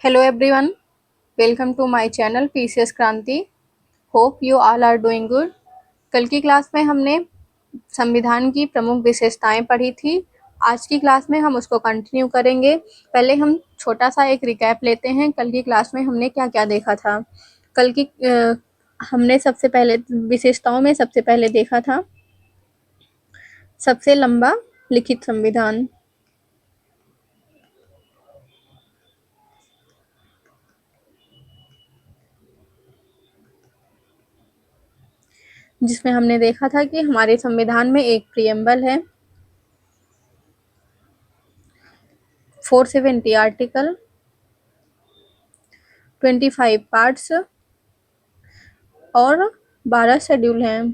Hello everyone, welcome to my channel PCS Kranti. Hope you all are doing good. कल की class में हमने संविधान की प्रमुख विशेषताएं पढ़ी थी। आज की क्लास में हम उसको कंटिन्यू करेंगे। पहले हम छोटा सा एक रिकैप लेते हैं, कल की क्लास में हमने क्या क्या देखा था। कल की हमने सबसे पहले विशेषताओं में सबसे पहले देखा था सबसे लंबा लिखित संविधान, जिसमें हमने देखा था कि हमारे संविधान में एक प्रियम्बल है, 470 आर्टिकल, 25 पार्ट्स और 12 शेड्यूल हैं,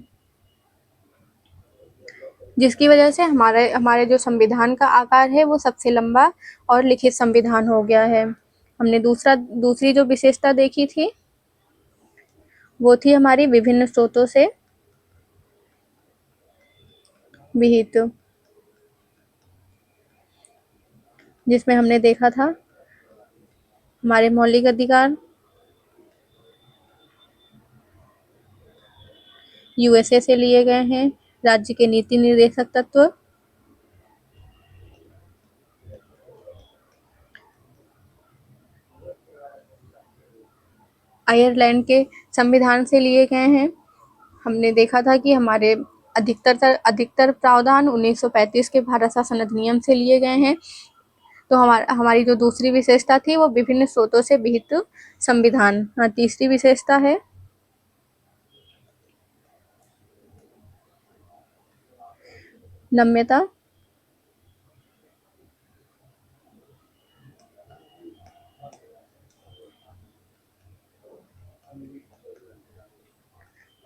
जिसकी वजह से हमारे हमारे जो संविधान का आकार है वो सबसे लंबा और लिखित संविधान हो गया है। हमने दूसरी जो विशेषता देखी थी वो थी हमारी विभिन्न स्रोतों से विहित, जिसमें हमने देखा था हमारे मौलिक अधिकार यूएसए से लिए गए हैं, राज्य के नीति निर्देशक तत्व, आयरलैंड के संविधान से लिए गए हैं। हमने देखा था कि हमारे अधिकतर प्रावधान 1935 के भारत शासन अधिनियम से लिए गए हैं। तो हमारी जो दूसरी विशेषता थी वो विभिन्न स्रोतों से विहित संविधान। तीसरी विशेषता है नम्यता।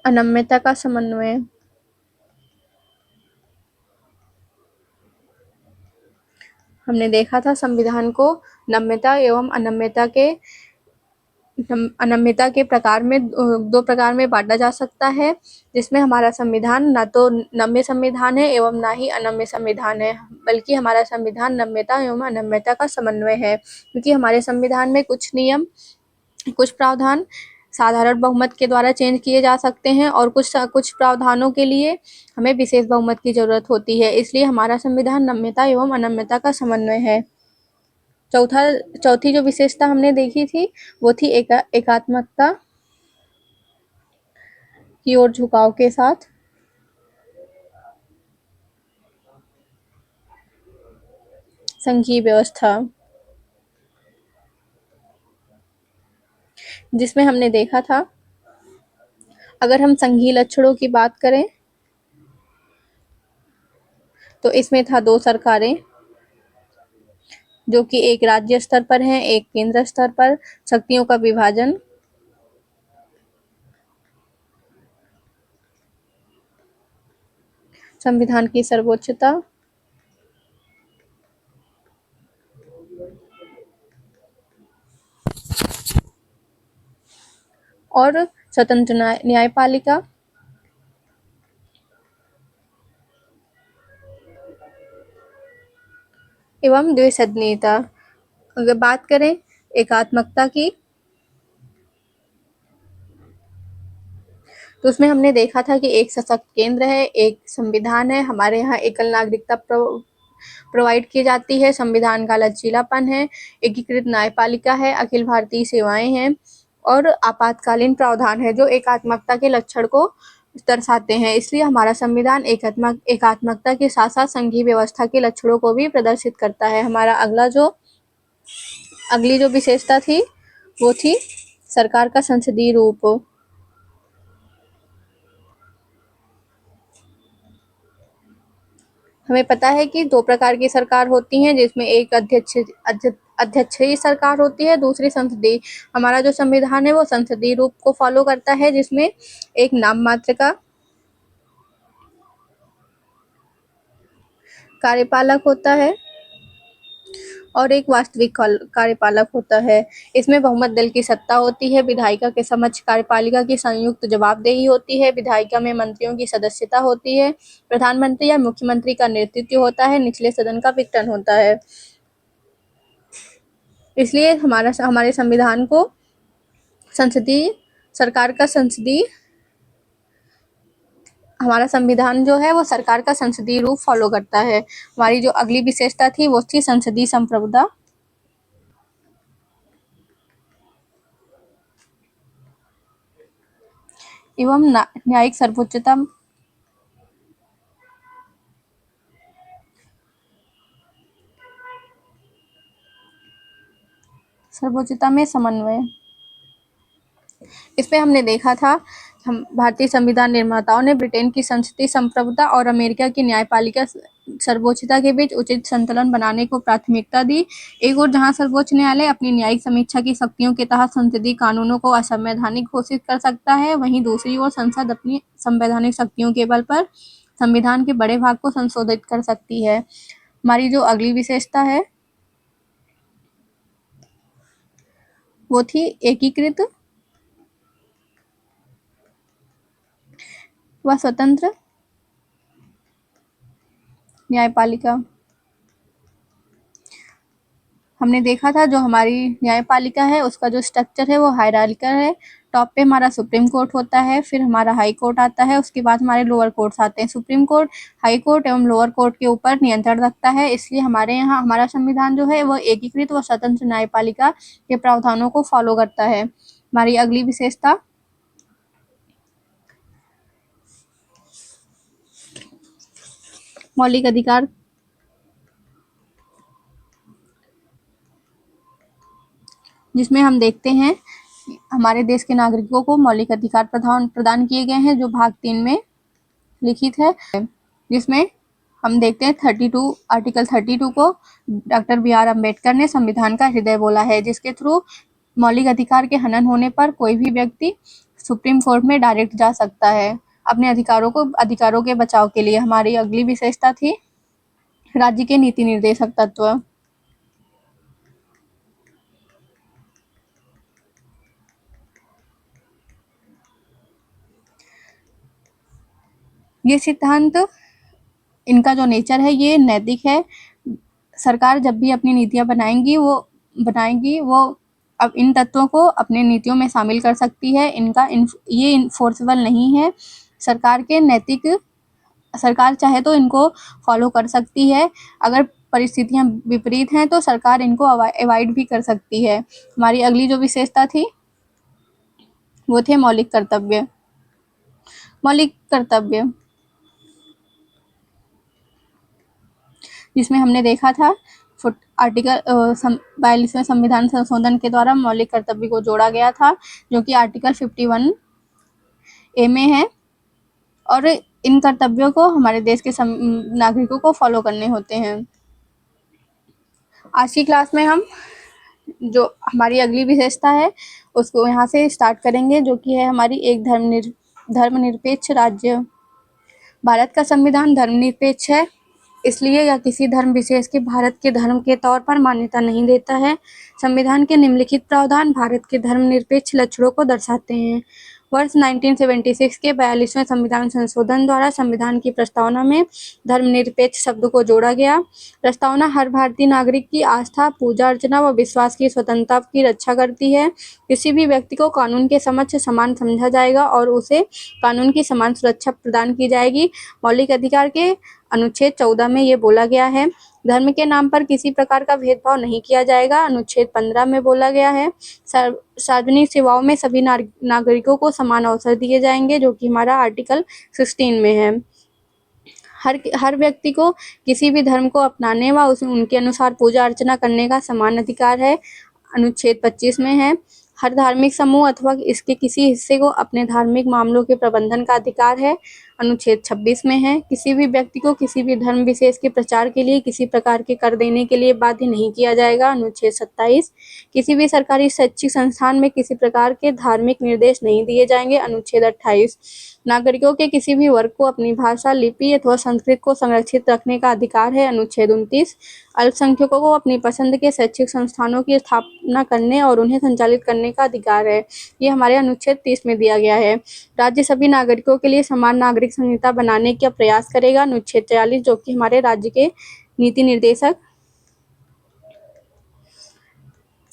अनम्यता का समन्वय। हमने देखा था संविधान को नम्यता एवं अनम्यता के प्रकार में दो प्रकार में बांटा जा सकता है, जिसमें हमारा संविधान ना तो नम्य संविधान है एवं ना ही अनम्य संविधान है, बल्कि हमारा संविधान नम्यता एवं अनम्यता का समन्वय है। क्योंकि हमारे संविधान में कुछ प्रावधान साधारण बहुमत के द्वारा चेंज किए जा सकते हैं और कुछ प्रावधानों के लिए हमें विशेष बहुमत की जरूरत होती है, इसलिए हमारा संविधान नम्यता एवं अनम्यता का समन्वय है। चौथी जो विशेषता हमने देखी थी वो थी एकात्मकता की ओर झुकाव के साथ। संघीय व्यवस्था, जिसमें हमने देखा था अगर हम संघीय लक्षणों की बात करें तो इसमें था दो सरकारें जो कि एक राज्य स्तर पर हैं, एक केंद्र स्तर पर, शक्तियों का विभाजन, संविधान की सर्वोच्चता और स्वतंत्र न्यायपालिका एवं द्विसदनीयता। अगर बात करें एकात्मकता की तो उसमें हमने देखा था कि एक सशक्त केंद्र है, एक संविधान है, हमारे यहाँ एकल नागरिकता प्रोवाइड की जाती है, संविधान का लचीलापन है, एकीकृत न्यायपालिका है, अखिल भारतीय सेवाएं हैं और आपातकालीन प्रावधान है जो एकात्मकता के लक्षण को दर्शाते हैं। इसलिए हमारा संविधान एकात्मकता के साथ साथ संघीय व्यवस्था के लक्षणों को भी प्रदर्शित करता है। हमारा अगली जो विशेषता थी वो थी सरकार का संसदीय रूप। हमें पता है कि दो प्रकार की सरकार होती हैं, जिसमें एक अध्यक्षीय सरकार होती है, दूसरी संसदीय। हमारा जो संविधान है वो संसदीय रूप को फॉलो करता है, जिसमें एक नाम मात्र का कार्यपालक होता है और एक वास्तविक कार्यपालक होता है। इसमें बहुमत दल की सत्ता होती है, विधायिका के समक्ष कार्यपालिका की संयुक्त जवाबदेही होती है, विधायिका में मंत्रियों की सदस्यता होती है, प्रधानमंत्री या मुख्यमंत्री का नेतृत्व होता है, निचले सदन का विघटन होता है। इसलिए हमारे संविधान को हमारा संविधान जो है वो सरकार का संसदीय रूप फॉलो करता है। हमारी जो अगली विशेषता थी वो थी संसदीय संप्रभुता एवं न्यायिक सर्वोच्चता में समन्वय। इसमें हमने देखा था हम भारतीय संविधान निर्माताओं ने ब्रिटेन की संसदीय संप्रभुता और अमेरिका की न्यायपालिका सर्वोच्चता के बीच उचित संतुलन बनाने को प्राथमिकता दी। एक ओर जहां सर्वोच्च न्यायालय अपनी न्यायिक समीक्षा की शक्तियों के तहत संसदीय कानूनों को असंवैधानिक घोषित कर सकता है, वहीं दूसरी ओर संसद अपनी संवैधानिक शक्तियों के बल पर संविधान के बड़े भाग को संशोधित कर सकती है। हमारी जो अगली विशेषता है वो थी एकीकृत व स्वतंत्र न्यायपालिका। हमने देखा था जो हमारी न्यायपालिका है उसका जो स्ट्रक्चर है वो हायरार्किकल है। टॉप पे हमारा सुप्रीम कोर्ट होता है, फिर हमारा हाई कोर्ट आता है, उसके बाद हमारे लोअर कोर्ट्स आते हैं। सुप्रीम कोर्ट, हाई कोर्ट एवं लोअर कोर्ट के ऊपर नियंत्रण रखता है। इसलिए हमारे यहाँ हमारा संविधान जो है वो एकीकृत व स्वतंत्र न्यायपालिका के प्रावधानों को फॉलो करता है। हमारी अगली विशेषता मौलिक अधिकार, जिसमें हम देखते हैं हमारे देश के नागरिकों को मौलिक अधिकार प्रदान किए गए हैं जो भाग 3 में लिखित है, जिसमें हम देखते हैं आर्टिकल 32 को डॉक्टर बी.आर. अम्बेडकर ने संविधान का हृदय बोला है, जिसके थ्रू मौलिक अधिकार के हनन होने पर कोई भी व्यक्ति सुप्रीम कोर्ट में डायरेक्ट जा सकता है अपने अधिकारों के बचाव के लिए। हमारी अगली विशेषता थी राज्य के नीति निर्देशक तत्व। ये सिद्धांत, इनका जो नेचर है ये नैतिक है। सरकार जब भी अपनी नीतियां बनाएंगी वो अब इन तत्वों को अपने नीतियों में शामिल कर सकती है। ये इन्फोर्सेबल नहीं है। सरकार चाहे तो इनको फॉलो कर सकती है। अगर परिस्थितियां विपरीत हैं तो सरकार इनको अवॉइड भी कर सकती है। हमारी अगली जो विशेषता थी वो थे मौलिक कर्तव्य। जिसमें हमने देखा था आर्टिकल 42वें संविधान संशोधन के द्वारा मौलिक कर्तव्य को जोड़ा गया था, जो कि आर्टिकल 51A में है, और इन कर्तव्यों को हमारे देश के नागरिकों को फॉलो करने होते हैं। आज की क्लास में हम जो हमारी अगली विशेषता है उसको यहाँ से स्टार्ट करेंगे, जो कि है हमारी एक धर्मनिरपेक्ष राज्य। भारत का संविधान धर्मनिरपेक्ष है, इसलिए यह किसी धर्म विशेष के भारत के धर्म के तौर पर मान्यता नहीं देता है। संविधान के निम्नलिखित प्रावधान भारत के धर्मनिरपेक्ष लक्षणों को दर्शाते हैं। वर्ष 1976 के 42वें संविधान संशोधन द्वारा संविधान की प्रस्तावना में धर्मनिरपेक्ष शब्द को जोड़ा गया। प्रस्तावना हर भारतीय नागरिक की आस्था, पूजा अर्चना व विश्वास की स्वतंत्रता की रक्षा करती है। किसी भी व्यक्ति को कानून के समक्ष समान समझा जाएगा और उसे कानून की समान सुरक्षा प्रदान की जाएगी। मौलिक अधिकार के अनुच्छेद 14 में ये बोला गया है, धर्म के नाम पर किसी प्रकार का भेदभाव नहीं किया जाएगा। अनुच्छेद 15 में बोला गया है, सार्वजनिक सेवाओं में सभी नागरिकों को समान अवसर दिए जाएंगे, जो कि हमारा आर्टिकल 16 में है। हर व्यक्ति को किसी भी धर्म को अपनाने व उनके अनुसार पूजा अर्चना करने का समान अधिकार है, अनुच्छेद 25 में है। हर धार्मिक समूह अथवा इसके किसी हिस्से को अपने धार्मिक मामलों के प्रबंधन का अधिकार है, अनुच्छेद 26 में है। किसी भी व्यक्ति को किसी भी धर्म विशेष के प्रचार के लिए किसी प्रकार के कर देने के लिए बाध्य नहीं किया जाएगा, अनुच्छेद 27। किसी भी सरकारी शैक्षिक संस्थान में किसी प्रकार के धार्मिक निर्देश नहीं दिए जाएंगे, अनुच्छेद 28। नागरिकों के किसी भी वर्ग को अपनी भाषा, लिपि अथवा संस्कृति को संरक्षित रखने का अधिकार है, अनुच्छेद 29। अल्पसंख्यकों को अपनी पसंद के शैक्षिक संस्थानों की स्थापना करने और उन्हें संचालित करने का अधिकार है, ये हमारे अनुच्छेद 30 में दिया गया है। राज्य सभी नागरिकों के लिए समान नागरिक संहिता बनाने का प्रयास करेगा, अनुच्छेद 43, जो कि हमारे राज्य के नीति निर्देशक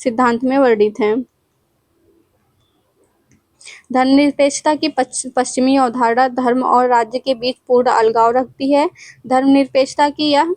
सिद्धांत में वर्णित हैं। धर्मनिरपेक्षता की पश्चिमी अवधारणा धर्म और राज्य के बीच पूर्ण अलगाव रखती है। धर्मनिरपेक्षता की यह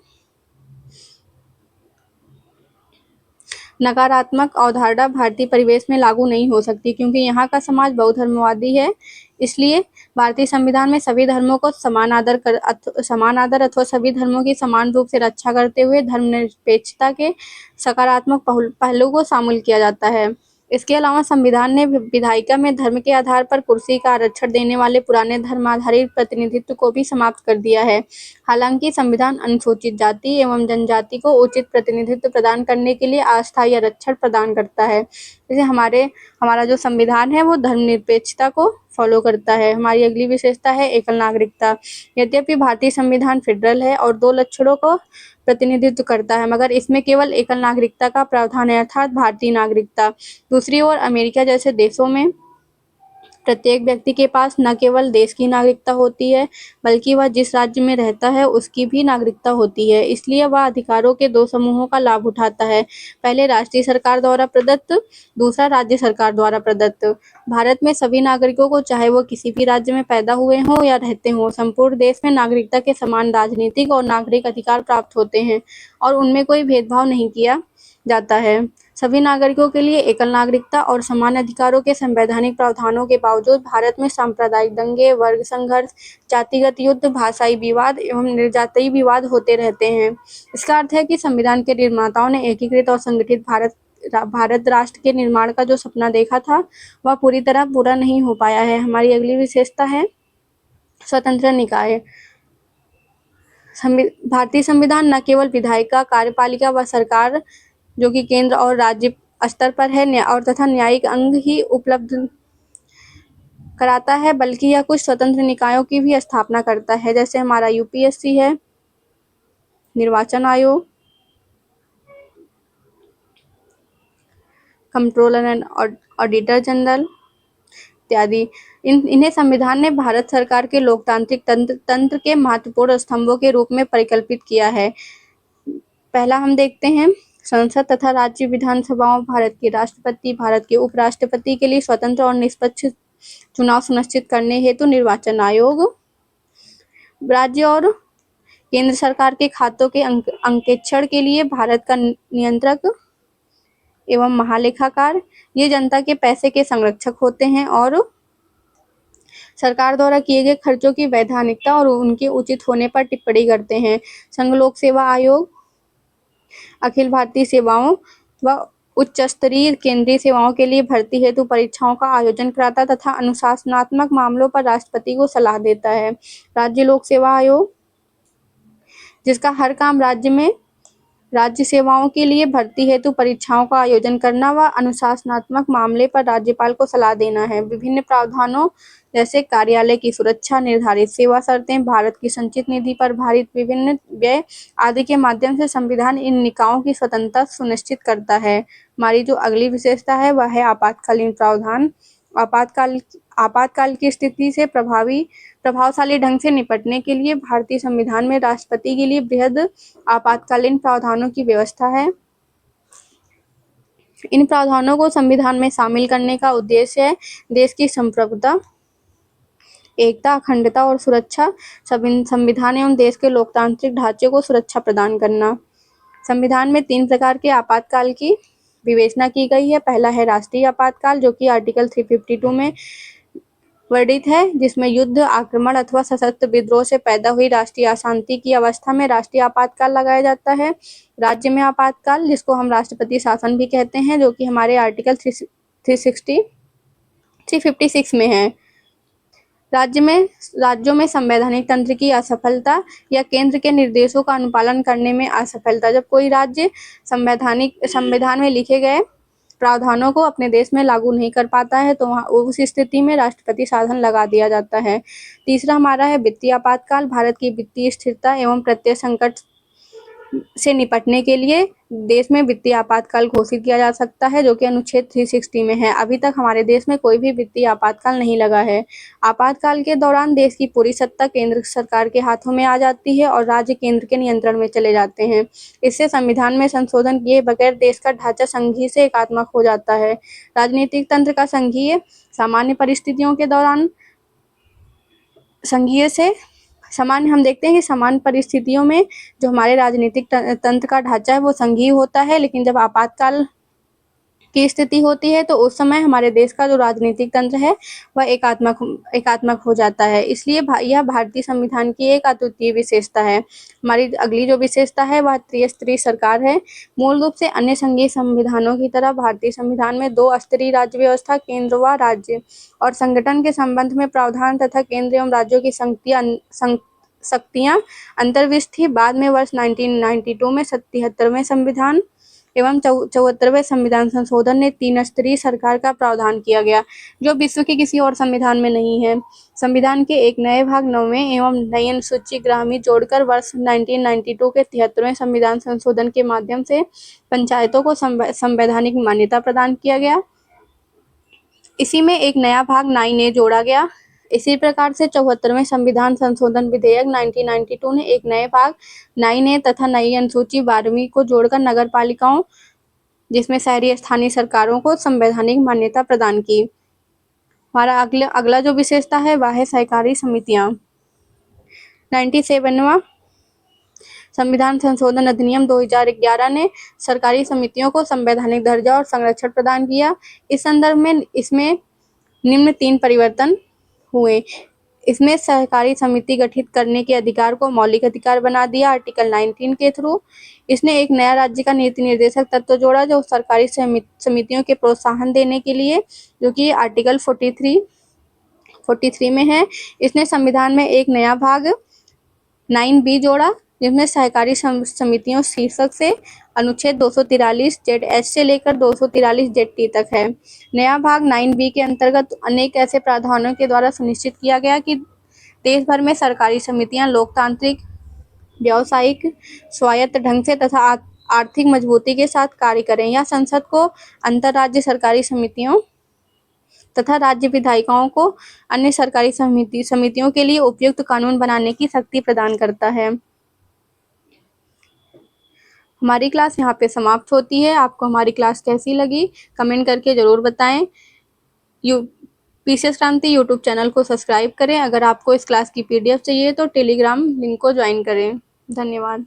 नकारात्मक अवधारणा भारतीय परिवेश में लागू नहीं हो सकती, क्योंकि यहाँ का समाज बहुधर्मवादी है। इसलिए भारतीय संविधान में सभी धर्मों को समान आदर अथवा सभी धर्मों की समान रूप से रक्षा करते हुए धर्मनिरपेक्षता के सकारात्मक पहलू को शामिल किया जाता है। इसके अलावा संविधान ने विधायिका में धर्म के आधार पर कुर्सी का आरक्षण देने वाले पुराने धर्माधारित प्रतिनिधित्व को भी समाप्त कर दिया है। हालांकि संविधान अनुसूचित जाति एवं जनजाति को उचित प्रतिनिधित्व प्रदान करने के लिए अस्थायी आरक्षण प्रदान करता है। जैसे हमारा जो संविधान है वो धर्मनिरपेक्षता को फॉलो करता है। हमारी अगली विशेषता है एकल नागरिकता। यद्यपि भारतीय संविधान फेडरल है और 2 लक्षणों को प्रतिनिधित्व करता है, मगर इसमें केवल एकल नागरिकता का प्रावधान है, अर्थात भारतीय नागरिकता। दूसरी ओर अमेरिका जैसे देशों में प्रत्येक व्यक्ति के पास न केवल देश की नागरिकता होती है, बल्कि वह जिस राज्य में रहता है उसकी भी नागरिकता होती है। इसलिए वह अधिकारों के 2 समूहों का लाभ उठाता है, पहले राष्ट्रीय सरकार द्वारा प्रदत्त, दूसरा राज्य सरकार द्वारा प्रदत्त। भारत में सभी नागरिकों को, चाहे वो किसी भी राज्य में पैदा हुए हों या रहते हों, संपूर्ण देश में नागरिकता के समान राजनीतिक और नागरिक अधिकार प्राप्त होते हैं और उनमें कोई भेदभाव नहीं किया जाता है। सभी नागरिकों के लिए एकल नागरिकता और समान अधिकारों के संवैधानिक प्रावधानों के बावजूद भारत में सांप्रदायिक दंगे, वर्ग संघर्ष, जातिगत युद्ध, भाषाई विवाद एवं निर्जातीय विवाद होते रहते हैं। इसका अर्थ है कि संविधान के निर्माताओं ने एकीकृत और संगठित भारत राष्ट्र के निर्माण का जो सपना देखा था वह पूरी तरह पूरा नहीं हो पाया है। हमारी अगली विशेषता है स्वतंत्र निकाय। भारतीय संविधान न केवल विधायिका, कार्यपालिका व सरकार जो कि केंद्र और राज्य स्तर पर है और तथा न्यायिक अंग ही उपलब्ध कराता है, बल्कि यह कुछ स्वतंत्र निकायों की भी स्थापना करता है। जैसे हमारा यूपीएससी है, निर्वाचन आयोग, कंट्रोलर एंड ऑडिटर जनरल इत्यादि। इन्हें संविधान ने भारत सरकार के लोकतांत्रिक तंत्र के महत्वपूर्ण स्तंभों के रूप में परिकल्पित किया है। पहला हम देखते हैं संसद तथा राज्य विधानसभाओं, भारत के राष्ट्रपति, भारत के उपराष्ट्रपति के लिए स्वतंत्र और निष्पक्ष चुनाव सुनिश्चित करने हेतु निर्वाचन आयोग, राज्य और केंद्र सरकार के खातों के अंकेक्षण के लिए भारत का नियंत्रक एवं महालेखाकार, ये जनता के पैसे के संरक्षक होते हैं और सरकार द्वारा किए गए खर्चों की वैधानिकता और उनके उचित होने पर टिप्पणी करते हैं। संघ लोक सेवा आयोग अखिल भारतीय सेवाओं व उच्च स्तरीय केंद्रीय सेवाओं के लिए भर्ती हेतु परीक्षाओं का आयोजन कराता तथा अनुशासनात्मक मामलों पर राष्ट्रपति को सलाह देता है। राज्य लोक सेवा आयोग, जिसका हर काम राज्य सेवाओं के लिए भर्ती हेतु परीक्षाओं का आयोजन करना व अनुशासनात्मक मामले पर राज्यपाल को सलाह देना है। विभिन्न प्रावधानों जैसे कार्यालय की सुरक्षा, निर्धारित सेवा शर्तें, भारत की संचित निधि पर भारित विभिन्न व्यय आदि के माध्यम से संविधान इन निकायों की स्वतंत्रता सुनिश्चित करता है। हमारी जो अगली विशेषता है वह है आपातकालीन प्रावधान। आपातकाल की स्थिति से प्रभावशाली ढंग से निपटने के लिए भारतीय संविधान में राष्ट्रपति के लिए बृहद आपातकालीन प्रावधानों की व्यवस्था है। इन प्रावधानों को संविधान में शामिल करने का उद्देश्य है देश की संप्रभुता, एकता, अखंडता और सुरक्षा, संविधान एवं देश के लोकतांत्रिक ढांचे को सुरक्षा प्रदान करना। संविधान में 3 प्रकार के आपातकाल की विवेचना की गई है। पहला है राष्ट्रीय आपातकाल, जो कि आर्टिकल 352 में वर्णित है, जिसमें युद्ध, आक्रमण अथवा सशस्त्र विद्रोह से पैदा हुई राष्ट्रीय अशांति की अवस्था में राष्ट्रीय आपातकाल लगाया जाता है। राज्य में आपातकाल, जिसको हम राष्ट्रपति शासन भी कहते हैं, जो कि हमारे आर्टिकल 356 में है। राज्यों में संवैधानिक तंत्र की असफलता या केंद्र के निर्देशों का अनुपालन करने में असफलता। जब कोई राज्य संविधान में लिखे गए प्रावधानों को अपने देश में लागू नहीं कर पाता है तो वहाँ उस स्थिति में राष्ट्रपति शासन लगा दिया जाता है। तीसरा हमारा है वित्तीय आपातकाल। भारत की वित्तीय स्थिरता एवं प्रत्यय संकट से निपटने के लिए देश में वित्तीय आपातकाल घोषित किया जा सकता है, जो कि अनुच्छेद 360 में है। अभी तक हमारे देश में कोई भी वित्तीय आपातकाल नहीं लगा है। आपातकाल के दौरान देश की पूरी सत्ता केंद्र सरकार के हाथों में आ जाती है और राज्य केंद्र के नियंत्रण में चले जाते हैं। इससे संविधान में संशोधन किए बगैर देश का ढांचा संघीय से एकात्मक हो जाता है। राजनीतिक तंत्र का संघीय सामान्य परिस्थितियों के दौरान संघीय से सामान्य हम देखते हैं कि सामान्य परिस्थितियों में जो हमारे राजनीतिक तंत्र का ढांचा है वो संघीय होता है, लेकिन जब आपातकाल की स्थिति होती है तो उस समय हमारे देश का जो राजनीतिक तंत्र है वह एकात्मक हो जाता है। इसलिए यह भारतीय संविधान की एक अद्वितीय विशेषता है। हमारी अगली जो विशेषता है वह त्रिस्तरीय सरकार है। मूल रूप से अन्य संघीय संविधानों की तरह भारतीय संविधान में 2 स्तरीय राज्य व्यवस्था, केंद्र व राज्य और संगठन के संबंध में प्रावधान तथा केंद्र एवं राज्यों की शक्तियां अंतर्विष्ट थी। बाद में वर्ष 1992 में 77वें संविधान एवं 74वें संविधान संशोधन ने 3 स्तरीय सरकार का प्रावधान किया गया, जो विश्व के किसी और संविधान में नहीं है। संविधान के एक नए भाग 9वें एवं नई अनुसूची ग्रामी जोड़कर वर्ष 1992 के 73वें संविधान संशोधन के माध्यम से पंचायतों को संवैधानिक मान्यता प्रदान किया गया। इसी में एक नया भाग 9A जोड़ा गया। इसी प्रकार से 74वें संविधान संशोधन विधेयक 1992 ने एक नए भाग 9A तथा नई अनुसूची 12वीं को जोड़कर नगर पालिकाओं, जिसमें शहरी स्थानीय सरकारों को संवैधानिक मान्यता प्रदान की। हमारा अगला जो विशेषता है वह है सहकारी समितियां। 97वां संविधान संशोधन अधिनियम 2011 ने सरकारी समितियों को संवैधानिक दर्जा और संरक्षण प्रदान किया। इस संदर्भ में इसमें निम्न 3 परिवर्तन हुए। इसमें सहकारी समिति गठित करने के अधिकार को मौलिक अधिकार बना दिया आर्टिकल 19 के थ्रू। इसने एक नया राज्य का नीति निर्देशक तत्व जोड़ा जो सरकारी समितियों के प्रोत्साहन देने के लिए, जो कि आर्टिकल 43 में है। इसने संविधान में एक नया भाग 9B जोड़ा, जिसमें सहकारी समितियों शीर्षक से अनुच्छेद 243 ZH से लेकर 243 ZT तक है। नया भाग 9B के अंतर्गत अनेक ऐसे प्रावधानों के द्वारा सुनिश्चित किया गया कि देश भर में सरकारी समितियां लोकतांत्रिक, व्यावसायिक, स्वायत्त ढंग से तथा आर्थिक मजबूती के साथ कार्य करें। यह संसद को अंतर्राज्य सरकारी समितियों तथा राज्य विधायिकाओं को अन्य सरकारी समितियों के लिए उपयुक्त कानून बनाने की शक्ति प्रदान करता है। हमारी क्लास यहाँ पे समाप्त होती है। आपको हमारी क्लास कैसी लगी कमेंट करके ज़रूर बताएं। पीसीएस क्रांति यूट्यूब चैनल को सब्सक्राइब करें। अगर आपको इस क्लास की PDF चाहिए तो टेलीग्राम लिंक को ज्वाइन करें। धन्यवाद।